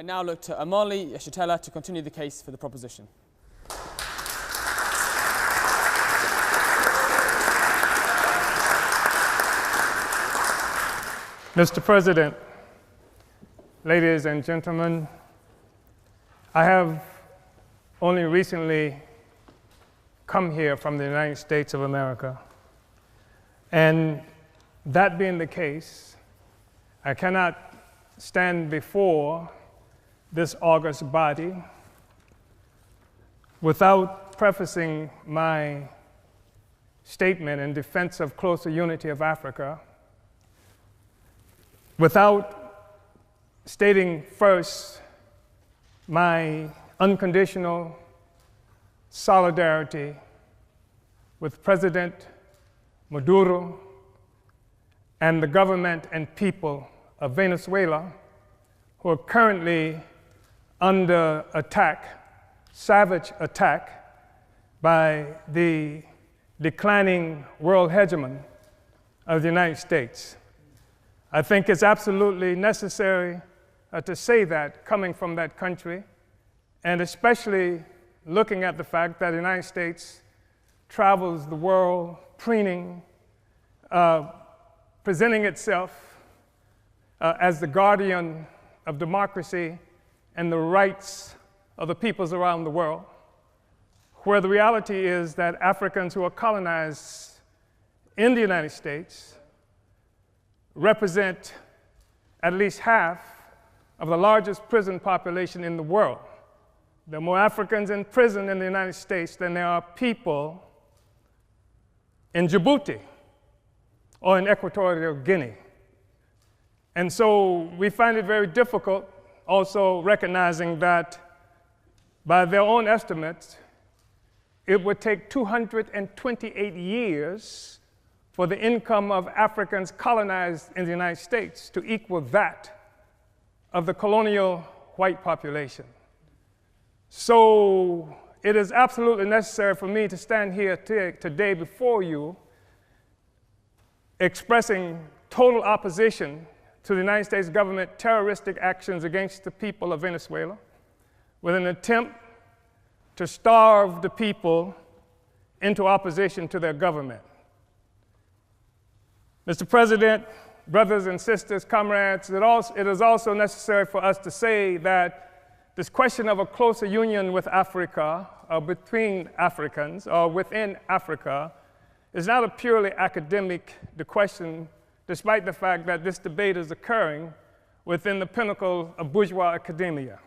I now look to Amali Yeshitela to continue the case for the proposition. Mr. President, ladies and gentlemen, I have only recently come here from the United States of America. And that being the case, I cannot stand before this august body without prefacing my statement in defense of closer unity of Africa, without stating first my unconditional solidarity with President Maduro and the government and people of Venezuela, who are currently under attack, savage attack, by the declining world hegemon of the United States. I think it's absolutely necessary to say that coming from that country, and especially looking at the fact that the United States travels the world preening, presenting itself as the guardian of democracy and the rights of the peoples around the world, where the reality is that Africans who are colonized in the United States represent at least half of the largest prison population in the world. There are more Africans in prison in the United States than there are people in Djibouti or in Equatorial Guinea. And so we find it very difficult, also recognizing that by their own estimates, it would take 228 years for the income of Africans colonized in the United States to equal that of the colonial white population. So it is absolutely necessary for me to stand here today before you expressing total opposition to the United States government terroristic actions against the people of Venezuela with an attempt to starve the people into opposition to their government. Mr. President, brothers and sisters, comrades, it is also necessary for us to say that this question of a closer union with Africa, or between Africans, or within Africa, is not a purely academic question, despite the fact that this debate is occurring within the pinnacle of bourgeois academia.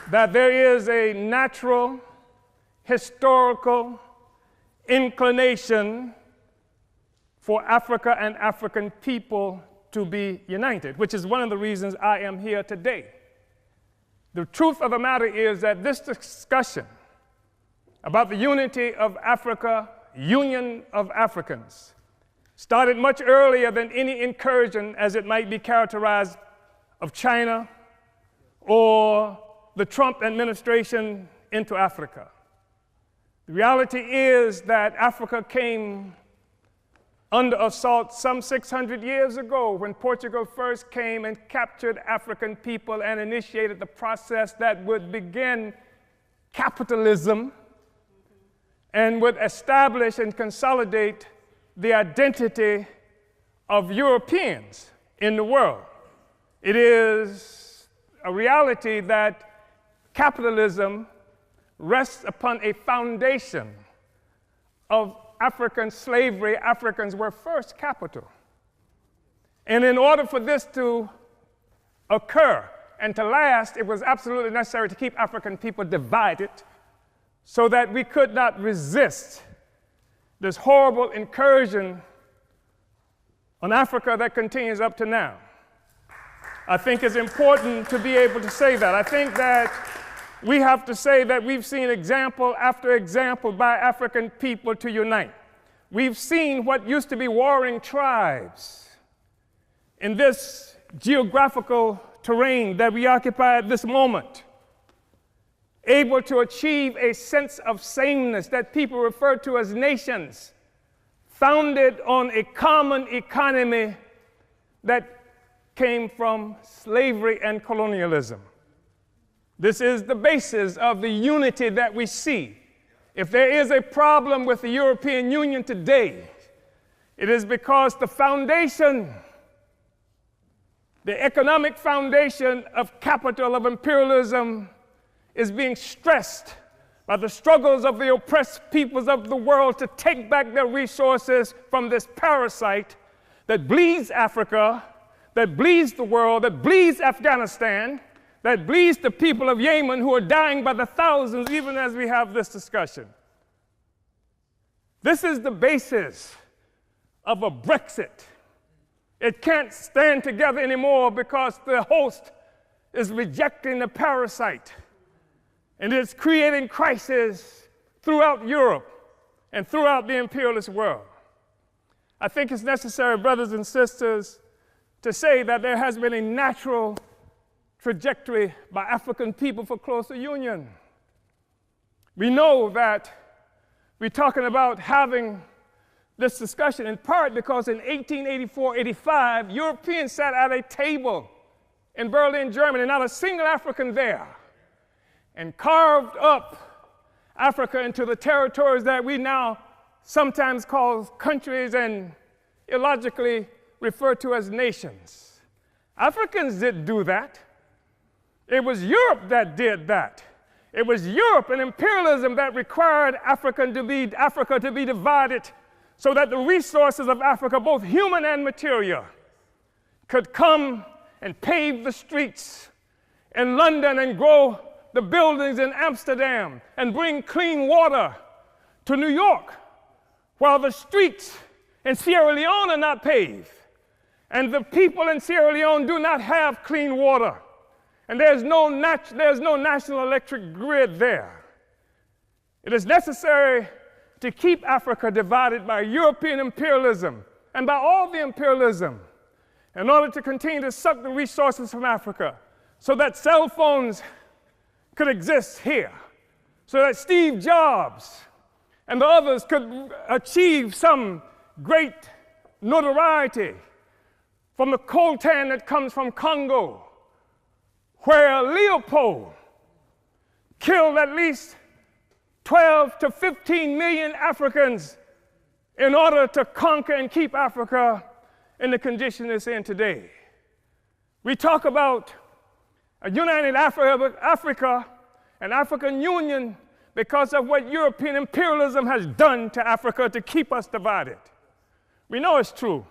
That there is a natural, historical inclination for Africa and African people to be united, which is one of the reasons I am here today. The truth of the matter is that this discussion about the unity of Africa, union of Africans, started much earlier than any incursion, as it might be characterized, of China or the Trump administration into Africa. The reality is that Africa came under assault some 600 years ago when Portugal first came and captured African people and initiated the process that would begin capitalism and would establish and consolidate the identity of Europeans in the world. It is a reality that capitalism rests upon a foundation of African slavery. Africans were first capital. And in order for this to occur and to last, it was absolutely necessary to keep African people divided so that we could not resist this horrible incursion on Africa that continues up to now. I think it's important to be able to say that. I think that we have to say that we've seen example after example by African people to unite. We've seen what used to be warring tribes in this geographical terrain that we occupy at this moment, able to achieve a sense of sameness that people refer to as nations, founded on a common economy that came from slavery and colonialism. This is the basis of the unity that we see. If there is a problem with the European Union today, it is because the foundation, the economic foundation of capital, of imperialism, is being stressed by the struggles of the oppressed peoples of the world to take back their resources from this parasite that bleeds Africa, that bleeds the world, that bleeds Afghanistan, that bleeds the people of Yemen who are dying by the thousands even as we have this discussion. This is the basis of a Brexit. It can't stand together anymore because the host is rejecting the parasite. And it's creating crisis throughout Europe and throughout the imperialist world. I think it's necessary, brothers and sisters, to say that there has been a natural trajectory by African people for closer union. We know that we're talking about having this discussion in part because in 1884-85, Europeans sat at a table in Berlin, Germany, not a single African there, and carved up Africa into the territories that we now sometimes call countries and illogically refer to as nations. Africans didn't do that. It was Europe that did that. It was Europe and imperialism that required Africa to be divided so that the resources of Africa, both human and material, could come and pave the streets in London and grow the buildings in Amsterdam and bring clean water to New York, while the streets in Sierra Leone are not paved. And the people in Sierra Leone do not have clean water. And there's no national electric grid there. It is necessary to keep Africa divided by European imperialism and by all the imperialism in order to continue to suck the resources from Africa so that cell phones could exist here, so that Steve Jobs and the others could achieve some great notoriety from the coltan that comes from Congo, where Leopold killed at least 12 to 15 million Africans in order to conquer and keep Africa in the condition it's in today. We talk about a united Africa and African Union because of what European imperialism has done to Africa to keep us divided. We know it's true.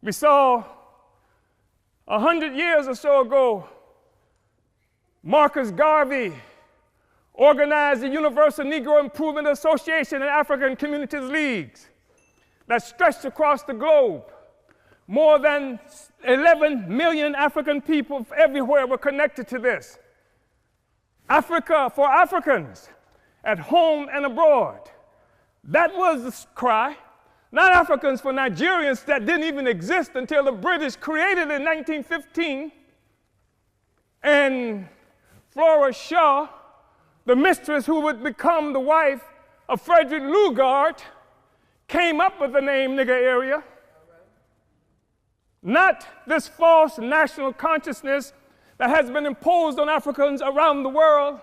We saw 100 years or so ago, Marcus Garvey organized the Universal Negro Improvement Association and African Communities Leagues that stretched across the globe. More than 11 million African people everywhere were connected to this. Africa for Africans, at home and abroad. That was the cry. Not Africans for Nigerians that didn't even exist until the British created it in 1915. And Flora Shaw, the mistress who would become the wife of Frederick Lugard, came up with the name Nigger Area. Not this false national consciousness that has been imposed on Africans around the world.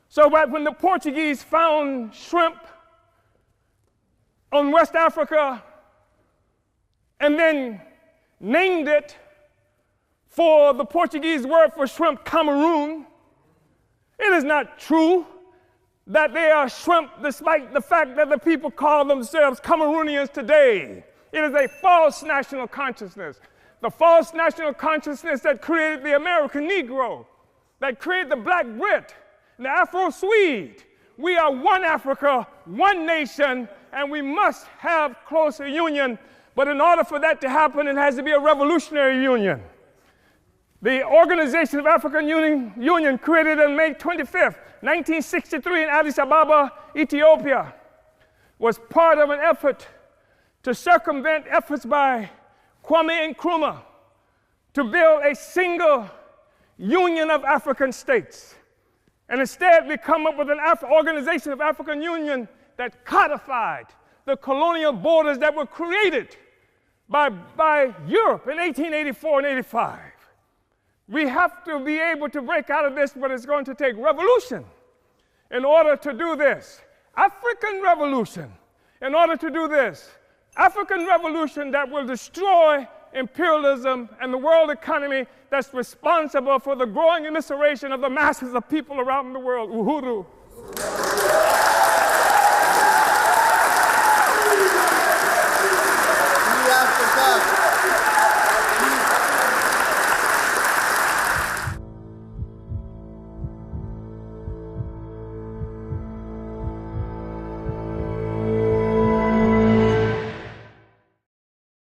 So that when the Portuguese found shrimp on West Africa and then named it for the Portuguese word for shrimp, Cameroon, it is not true that they are shrimp despite the fact that the people call themselves Cameroonians today. It is a false national consciousness. The false national consciousness that created the American Negro, that created the Black Brit, and the Afro-Swede. We are one Africa, one nation, and we must have closer union. But in order for that to happen, it has to be a revolutionary union. The Organization of African Union, created on May 25th, 1963 in Addis Ababa, Ethiopia, was part of an effort to circumvent efforts by Kwame Nkrumah to build a single union of African states. And instead, we come up with an Organization of African Union that codified the colonial borders that were created by Europe in 1884 and 85. We have to be able to break out of this, but it's going to take revolution in order to do this. African revolution in order to do this. African revolution that will destroy imperialism and the world economy that's responsible for the growing immiseration of the masses of people around the world. Uhuru.